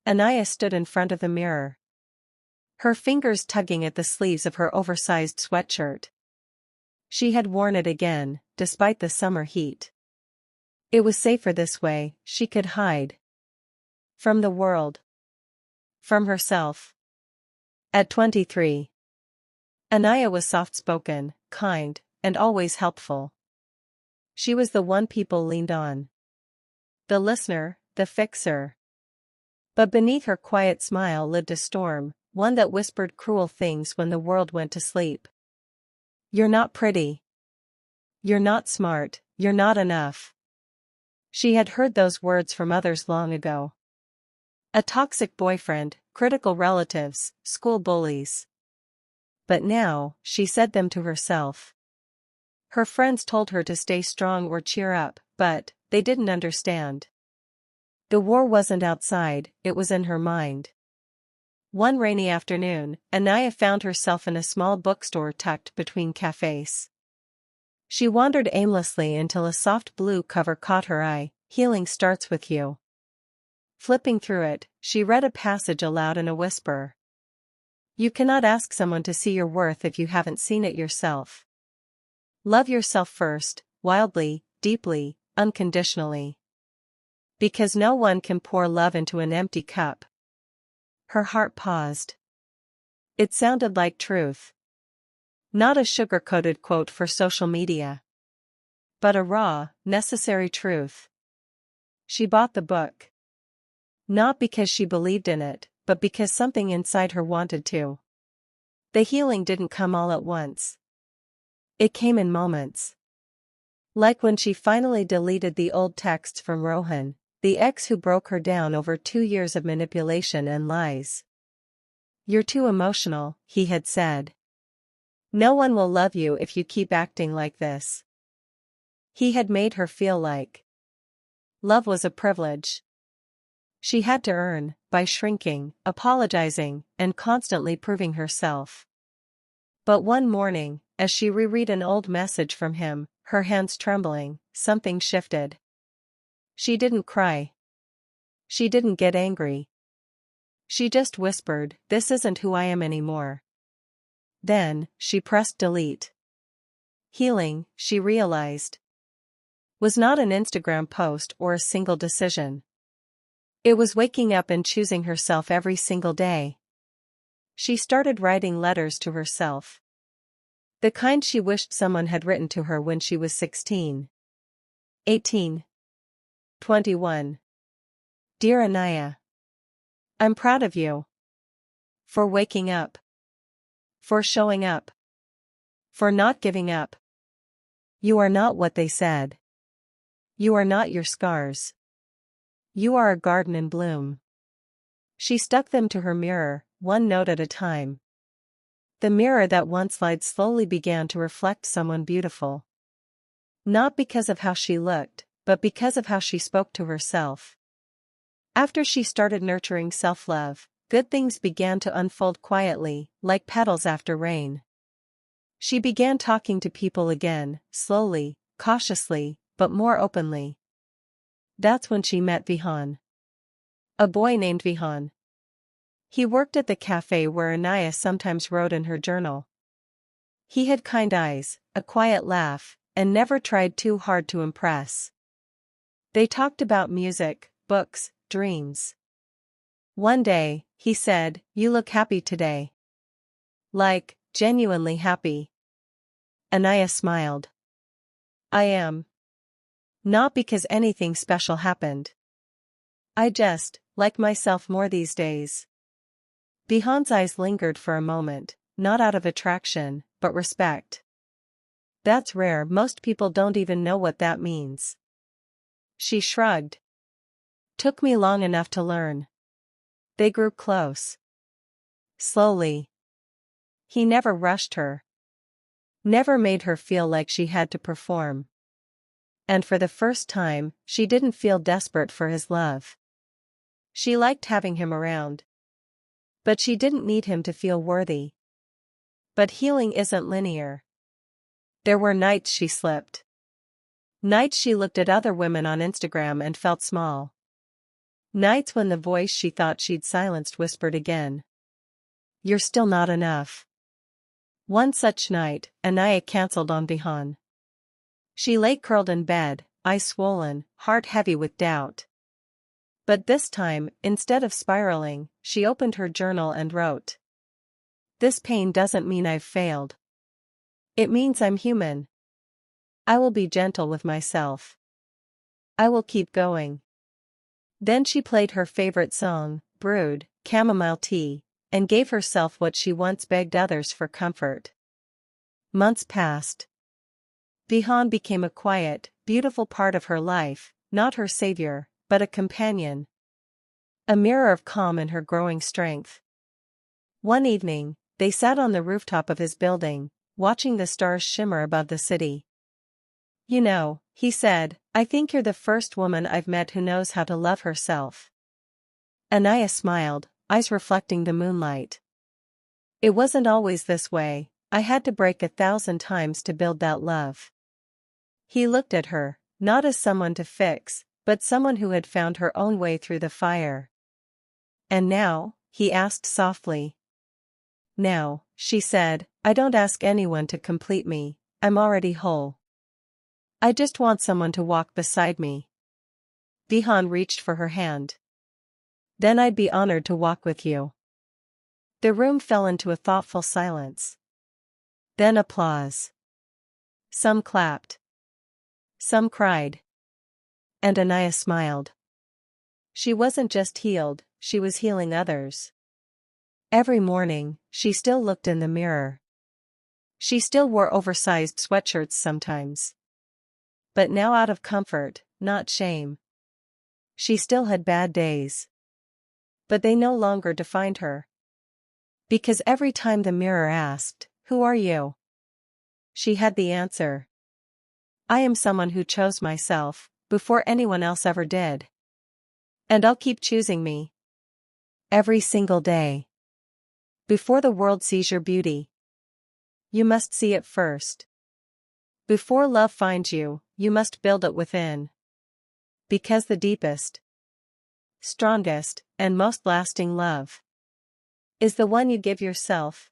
Anaya stood in front of the mirror, her fingers tugging at the sleeves of her oversized sweatshirt. She had worn it again, despite the summer heat. It was safer this way, she could hide from the world, from herself. At 23, Anaya was soft-spoken, kind, and always helpful. She was the one people leaned on. The listener, the fixer. But beneath her quiet smile lived a storm, one that whispered cruel things when the world went to sleep. "You're not pretty. You're not smart, you're not enough." She had heard those words from others long ago. A toxic boyfriend, critical relatives, school bullies. But now, she said them to herself. Her friends told her to stay strong or cheer up, but they didn't understand. The war wasn't outside, it was in her mind. One rainy afternoon, Anaya found herself in a small bookstore tucked between cafes. She wandered aimlessly until a soft blue cover caught her eye. "Healing starts with you." Flipping through it, she read a passage aloud in a whisper. "You cannot ask someone to see your worth if you haven't seen it yourself. Love yourself first, wildly, deeply, unconditionally. Because no one can pour love into an empty cup." Her heart paused. It sounded like truth. Not a sugar-coated quote for social media, but a raw, necessary truth. She bought the book. Not because she believed in it, but because something inside her wanted to. The healing didn't come all at once. It came in moments. Like when she finally deleted the old texts from Rohan, the ex who broke her down over 2 years of manipulation and lies. "You're too emotional," he had said. "No one will love you if you keep acting like this." He had made her feel like love was a privilege she had to earn, by shrinking, apologizing, and constantly proving herself. But one morning, as she reread an old message from him, her hands trembling, something shifted. She didn't cry. She didn't get angry. She just whispered, "This isn't who I am anymore." Then, she pressed delete. Healing, she realized, was not an Instagram post or a single decision. It was waking up and choosing herself every single day. She started writing letters to herself. The kind she wished someone had written to her when she was 16. 18. 21. Dear Anaya, I'm proud of you. For waking up. For showing up. For not giving up. You are not what they said. You are not your scars. You are a garden in bloom. She stuck them to her mirror, one note at a time. The mirror that once lied slowly began to reflect someone beautiful. Not because of how she looked, but because of how she spoke to herself. After she started nurturing self-love, good things began to unfold quietly, like petals after rain. She began talking to people again, slowly, cautiously, but more openly. That's when she met Vihan. A boy named Vihan. He worked at the cafe where Anaya sometimes wrote in her journal. He had kind eyes, a quiet laugh, and never tried too hard to impress. They talked about music, books, dreams. One day, he said, "You look happy today." Like, genuinely happy. Anaya smiled. "I am. Not because anything special happened. I just like myself more these days." Bihan's eyes lingered for a moment, not out of attraction, but respect. "That's rare, most people don't even know what that means." She shrugged. "Took me long enough to learn." They grew close. Slowly. He never rushed her. Never made her feel like she had to perform. And for the first time, she didn't feel desperate for his love. She liked having him around. But she didn't need him to feel worthy. But healing isn't linear. There were nights she slipped. Nights she looked at other women on Instagram and felt small. Nights when the voice she thought she'd silenced whispered again. You're still not enough. One such night, Anaya cancelled on Bihan. She lay curled in bed, eyes swollen, heart heavy with doubt. But this time, instead of spiraling, she opened her journal and wrote. This pain doesn't mean I've failed. It means I'm human. I will be gentle with myself. I will keep going. Then she played her favorite song, brewed chamomile tea, and gave herself what she once begged others for comfort. Months passed. Bihan became a quiet, beautiful part of her life, not her savior, but a companion. A mirror of calm in her growing strength. One evening, they sat on the rooftop of his building, watching the stars shimmer above the city. You know, he said, I think you're the first woman I've met who knows how to love herself. Anaya smiled, eyes reflecting the moonlight. It wasn't always this way, I had to break 1,000 times to build that love. He looked at her, not as someone to fix, but someone who had found her own way through the fire. And now? He asked softly. Now, she said, I don't ask anyone to complete me, I'm already whole. I just want someone to walk beside me. Bihan reached for her hand. Then I'd be honored to walk with you. The room fell into a thoughtful silence. Then applause. Some clapped. Some cried. And Anaya smiled. She wasn't just healed, she was healing others. Every morning, she still looked in the mirror. She still wore oversized sweatshirts sometimes. But now out of comfort, not shame. She still had bad days. But they no longer defined her. Because every time the mirror asked, who are you? She had the answer. I am someone who chose myself, before anyone else ever did. And I'll keep choosing me. Every single day. Before the world sees your beauty, you must see it first. Before love finds you, you must build it within. Because the deepest, strongest, and most lasting love is the one you give yourself.